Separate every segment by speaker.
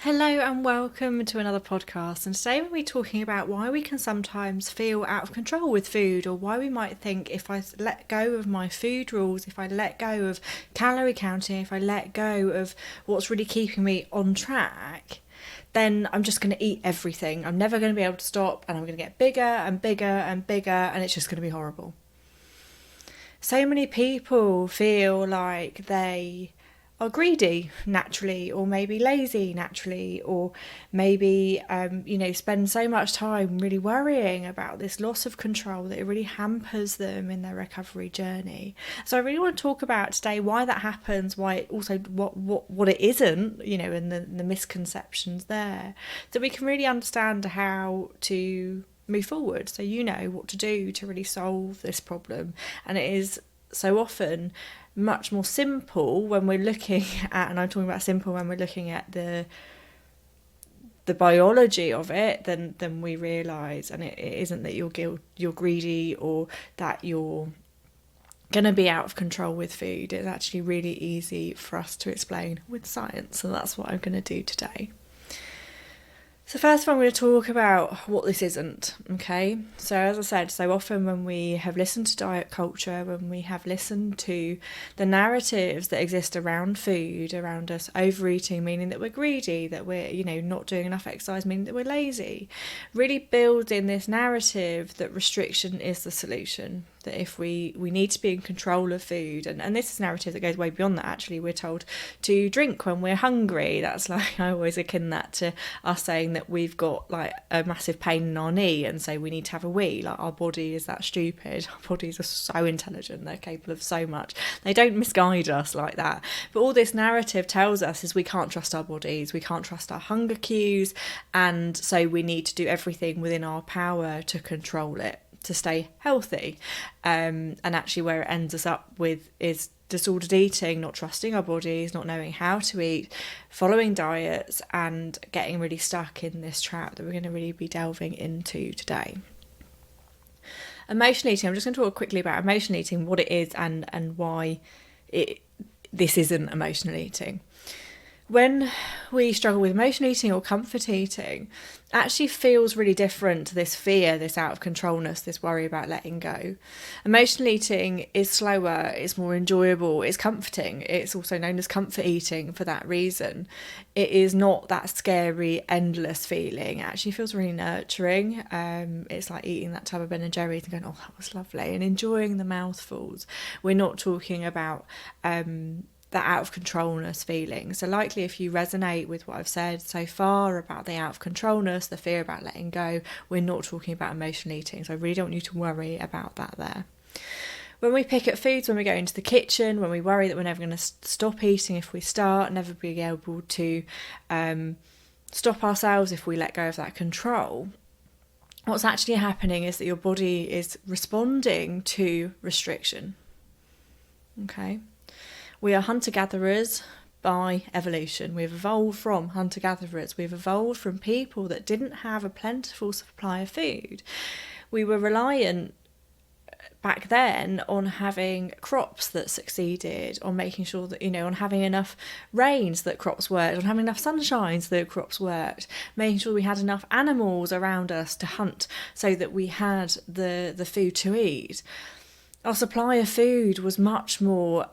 Speaker 1: Hello and welcome to another podcast, and today we'll be talking about why we can sometimes feel out of control with food, or why we might think if I let go of my food rules, if I let go of calorie counting, if I let go of what's really keeping me on track, then I'm just going to eat everything. I'm never going to be able to stop, and I'm going to get bigger and bigger and bigger, and it's just going to be horrible. So many people feel like they are greedy naturally, or maybe lazy naturally, or maybe spend so much time really worrying about this loss of control that it really hampers them in their recovery journey. So I really want to talk about today why that happens, why it also what it isn't, and the misconceptions there, so we can really understand how to move forward, so what to do to really solve this problem. And it is so often much more simple when we're looking at, and I'm talking about simple when we're looking at the biology of it, than we realise. And it isn't that you're greedy or that you're going to be out of control with food. It's actually really easy for us to explain with science, and that's what I'm going to do today. So first of all, I'm going to talk about what this isn't, okay? So as I said, so often when we have listened to diet culture, when we have listened to the narratives that exist around food, around us overeating, meaning that we're greedy, that we're, not doing enough exercise, meaning that we're lazy, really builds in this narrative that restriction is the solution, that if we need to be in control of food, and this is a narrative that goes way beyond that. Actually, we're told to drink when we're hungry. That's like, I always akin that to us saying that we've got like a massive pain in our knee and so we need to have a wee. Like, our body is that stupid. Our bodies are so intelligent, they're capable of so much. They don't misguide us like that. But all this narrative tells us is we can't trust our bodies, we can't trust our hunger cues, and so we need to do everything within our power to control it, to stay healthy. And actually where it ends us up with is disordered eating, not trusting our bodies, not knowing how to eat, following diets, and getting really stuck in this trap that we're going to really be delving into today. Emotional eating, I'm just going to talk quickly about emotional eating, what it is, and why this isn't emotional eating. When we struggle with emotional eating or comfort eating, it actually feels really different to this fear, this out of controlness, this worry about letting go. Emotional eating is slower, it's more enjoyable, it's comforting. It's also known as comfort eating for that reason. It is not that scary, endless feeling. It actually feels really nurturing. It's like eating that tub of Ben & Jerry's and going, oh, that was lovely, and enjoying the mouthfuls. We're not talking about that out of controlness feeling. So likely if you resonate with what I've said so far about the out of controlness, the fear about letting go, we're not talking about emotional eating. So I really don't want you to worry about that there. When we pick at foods, when we go into the kitchen, when we worry that we're never going to stop eating if we start, never being able to stop ourselves if we let go of that control, what's actually happening is that your body is responding to restriction. Okay? We are hunter-gatherers by evolution. We've evolved from hunter-gatherers. We've evolved from people that didn't have a plentiful supply of food. We were reliant back then on having crops that succeeded, on making sure that, on having enough rains that crops worked, on having enough sunshine so that crops worked, making sure we had enough animals around us to hunt so that we had the food to eat. Our supply of food was much more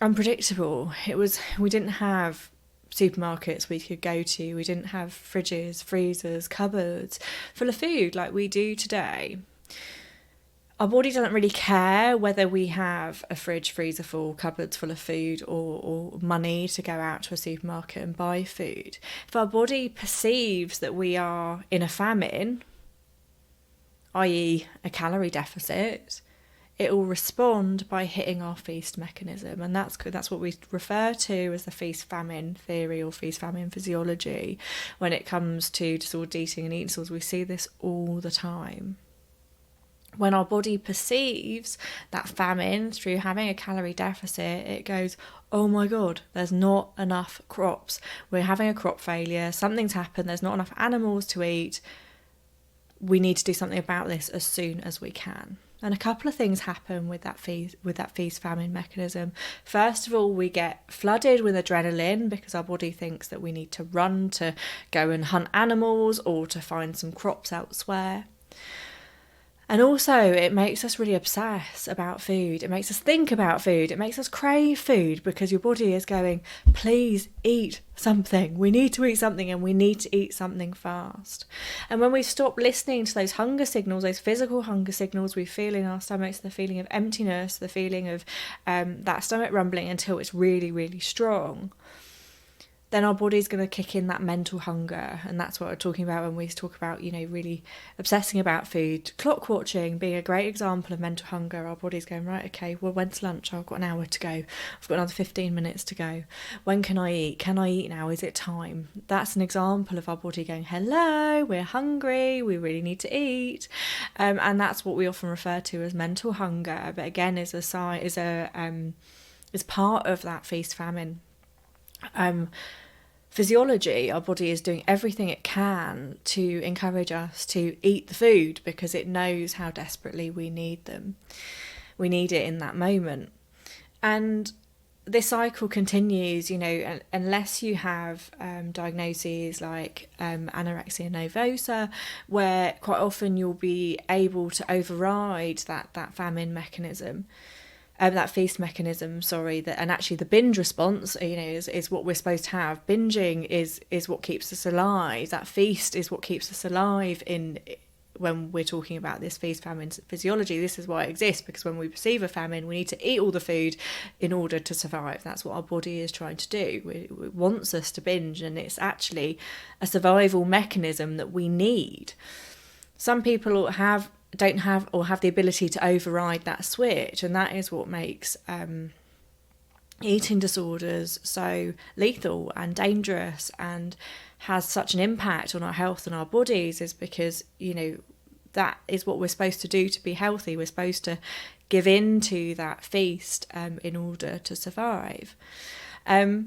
Speaker 1: unpredictable. We didn't have supermarkets we could go to. We didn't have fridges, freezers, cupboards full of food like we do today. Our body doesn't really care whether we have a fridge, freezer full, cupboards full of food, or money to go out to a supermarket and buy food. If our body perceives that we are in a famine, i.e. a calorie deficit, it will respond by hitting our feast mechanism, and that's what we refer to as the feast-famine theory or feast-famine physiology. When it comes to disordered eating and eating disorders, we see this all the time. When our body perceives that famine through having a calorie deficit, it goes, oh my God, there's not enough crops. We're having a crop failure. Something's happened. There's not enough animals to eat. We need to do something about this as soon as we can. And a couple of things happen with that feast famine mechanism. First of all, we get flooded with adrenaline because our body thinks that we need to run to go and hunt animals or to find some crops elsewhere. And also, it makes us really obsess about food. It makes us think about food. It makes us crave food because your body is going, please eat something. We need to eat something, and we need to eat something fast. And when we stop listening to those hunger signals, those physical hunger signals we feel in our stomachs, the feeling of emptiness, the feeling of that stomach rumbling until it's really, really strong, then our body's going to kick in that mental hunger. And that's what we're talking about when we talk about, really obsessing about food. Clock watching being a great example of mental hunger. Our body's going, right, okay, well, when's lunch? I've got an hour to go. I've got another 15 minutes to go. When can I eat? Can I eat now? Is it time? That's an example of our body going, hello, we're hungry. We really need to eat. And that's what we often refer to as mental hunger. But again, is part of that feast famine. Physiology, our body is doing everything it can to encourage us to eat the food because it knows how desperately we need them. We need it in that moment. And this cycle continues, unless you have diagnoses like anorexia nervosa, where quite often you'll be able to override that famine mechanism. That feast mechanism, and actually the binge response, is what we're supposed to have. Binging is what keeps us alive. That feast is what keeps us alive when we're talking about this feast famine physiology. This is why it exists, because when we perceive a famine, we need to eat all the food in order to survive. That's what our body is trying to do. It wants us to binge, and it's actually a survival mechanism that we need. Some people don't have the ability to override that switch, and that is what makes eating disorders so lethal and dangerous and has such an impact on our health and our bodies, is because that is what we're supposed to do to be healthy. We're supposed to give in to that feast in order to survive. But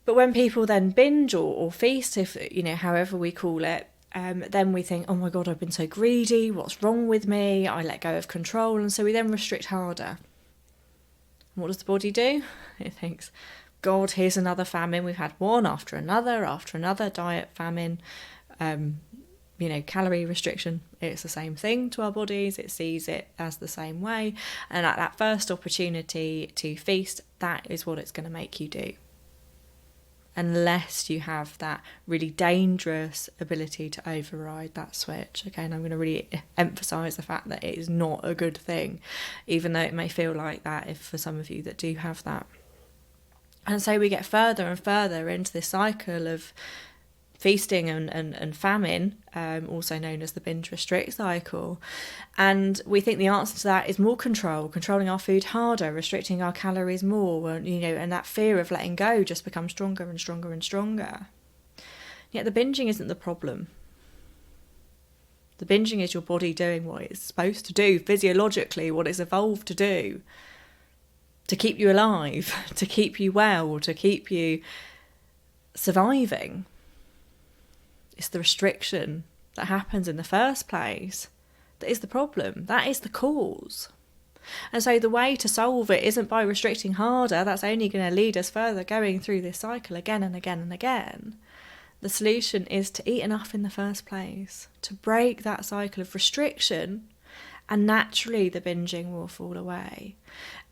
Speaker 1: when people then binge or feast, if however we call it, then we think, oh my God, I've been so greedy, what's wrong with me? I let go of control. And so we then restrict harder. And what does the body do? It thinks, God, here's another famine. We've had one after another, diet famine, calorie restriction. It's the same thing to our bodies. It sees it as the same way. And at that first opportunity to feast, that is what it's going to make you do. Unless you have that really dangerous ability to override that switch. Okay, and I'm going to really emphasise the fact that it is not a good thing, even though it may feel like that if for some of you that do have that. And so we get further and further into this cycle of feasting and famine, also known as the binge restrict cycle. And we think the answer to that is more controlling our food harder, restricting our calories more, and that fear of letting go just becomes stronger and stronger and stronger. Yet the binging isn't the problem. The binging is your body doing what it's supposed to do physiologically, what it's evolved to do, to keep you alive, to keep you well, to keep you surviving. It's the restriction that happens in the first place that is the problem. That is the cause. And so the way to solve it isn't by restricting harder. That's only going to lead us further going through this cycle again and again and again. The solution is to eat enough in the first place, to break that cycle of restriction, and naturally the binging will fall away.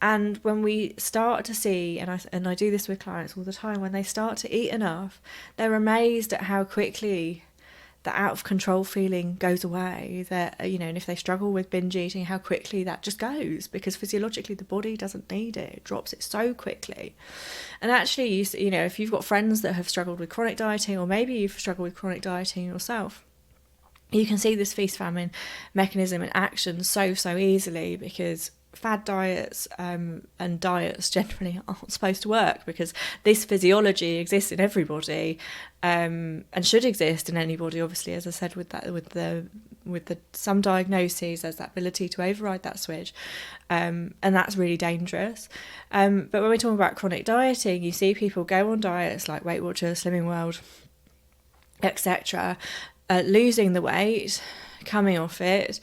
Speaker 1: And when we start to see, and I do this with clients all the time, when they start to eat enough, they're amazed at how quickly the out of control feeling goes away. That and if they struggle with binge eating, how quickly that just goes, because physiologically the body doesn't need it. It drops it so quickly. And actually, if you've got friends that have struggled with chronic dieting, or maybe you've struggled with chronic dieting yourself, you can see this feast famine mechanism in action so easily, because fad diets and diets generally aren't supposed to work, because this physiology exists in everybody, and should exist in anybody. Obviously, as I said, with the some diagnoses, there's that ability to override that switch, and that's really dangerous. But when we're talking about chronic dieting, you see people go on diets like Weight Watchers, Slimming World, etc., losing the weight, coming off it,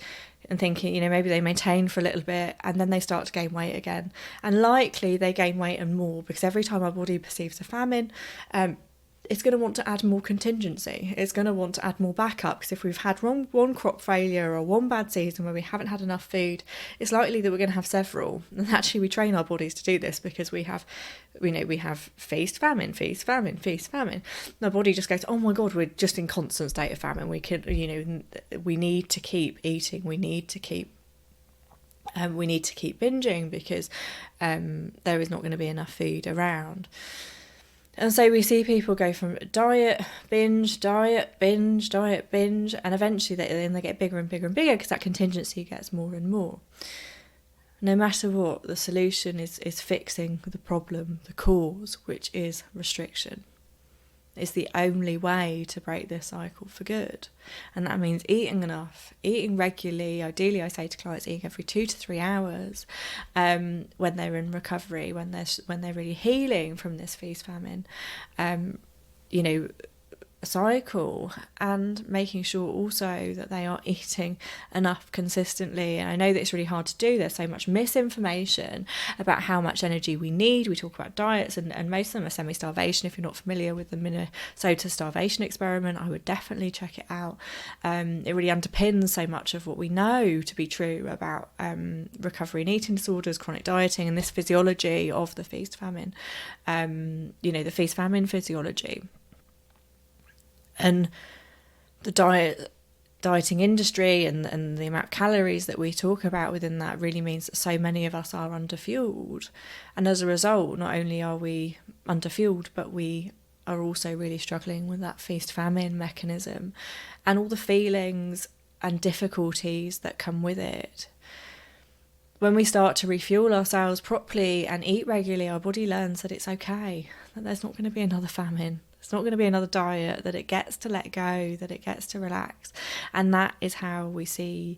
Speaker 1: and thinking, you know, maybe they maintain for a little bit and then they start to gain weight again. And likely they gain weight and more, because every time our body perceives a famine, it's going to want to add more contingency. It's going to want to add more backup, because if we've had one crop failure or one bad season where we haven't had enough food, it's likely that we're going to have several. And actually we train our bodies to do this because we have feast, famine, feast, famine, feast, famine. And our body just goes, oh my God, we're just in constant state of famine. We could, you know, we need to keep eating. We need to keep binging, because there is not going to be enough food around. And so we see people go from diet, binge, diet, binge, diet, binge, and eventually they get bigger and bigger and bigger, because that contingency gets more and more. No matter what, the solution is fixing the problem, the cause, which is restriction. It's the only way to break this cycle for good. And that means eating enough, eating regularly. Ideally, I say to clients, eating every 2 to 3 hours when they're in recovery, when they're really healing from this feast famine, cycle, and making sure also that they are eating enough consistently. And I know that it's really hard to do. There's so much misinformation about how much energy we need. We talk about diets, and most of them are semi-starvation. If you're not familiar with the Minnesota starvation experiment, I would definitely check it out. It really underpins so much of what we know to be true about recovery and eating disorders, chronic dieting, and this physiology of the feast famine, the feast famine physiology. And the dieting industry and the amount of calories that we talk about within that really means that so many of us are underfueled. And as a result, not only are we underfueled, but we are also really struggling with that feast-famine mechanism and all the feelings and difficulties that come with it. When we start to refuel ourselves properly and eat regularly, our body learns that it's okay, that there's not going to be another famine. It's not going to be another diet, that it gets to let go, that it gets to relax. And that is how we see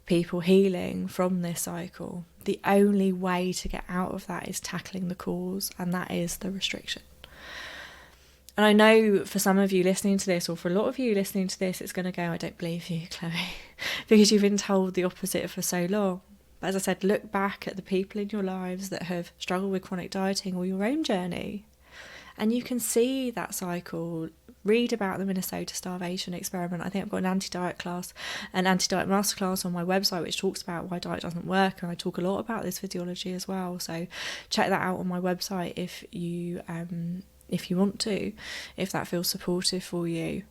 Speaker 1: people healing from this cycle. The only way to get out of that is tackling the cause, and that is the restriction. And I know for some of you listening to this, or for a lot of you listening to this, it's going to go, I don't believe you, Chloe, because you've been told the opposite for so long. But as I said, look back at the people in your lives that have struggled with chronic dieting, or your own journey, and you can see that cycle. Read about the Minnesota starvation experiment. I think I've got an anti-diet masterclass on my website which talks about why diet doesn't work, and I talk a lot about this physiology as well. So check that out on my website if you want to, if that feels supportive for you.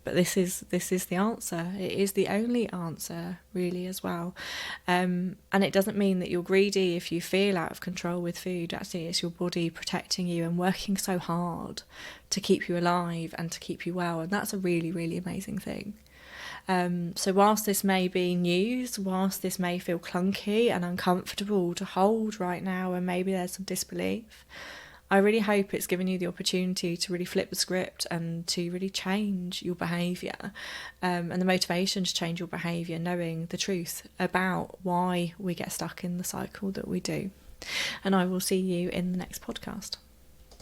Speaker 1: But this is the answer. It is the only answer, really, as well. And it doesn't mean that you're greedy if you feel out of control with food. Actually, it's your body protecting you and working so hard to keep you alive and to keep you well. And that's a really, really amazing thing. So whilst this may be news, whilst this may feel clunky and uncomfortable to hold right now, and maybe there's some disbelief, I really hope it's given you the opportunity to really flip the script and to really change your behaviour, and the motivation to change your behaviour, knowing the truth about why we get stuck in the cycle that we do. And I will see you in the next podcast.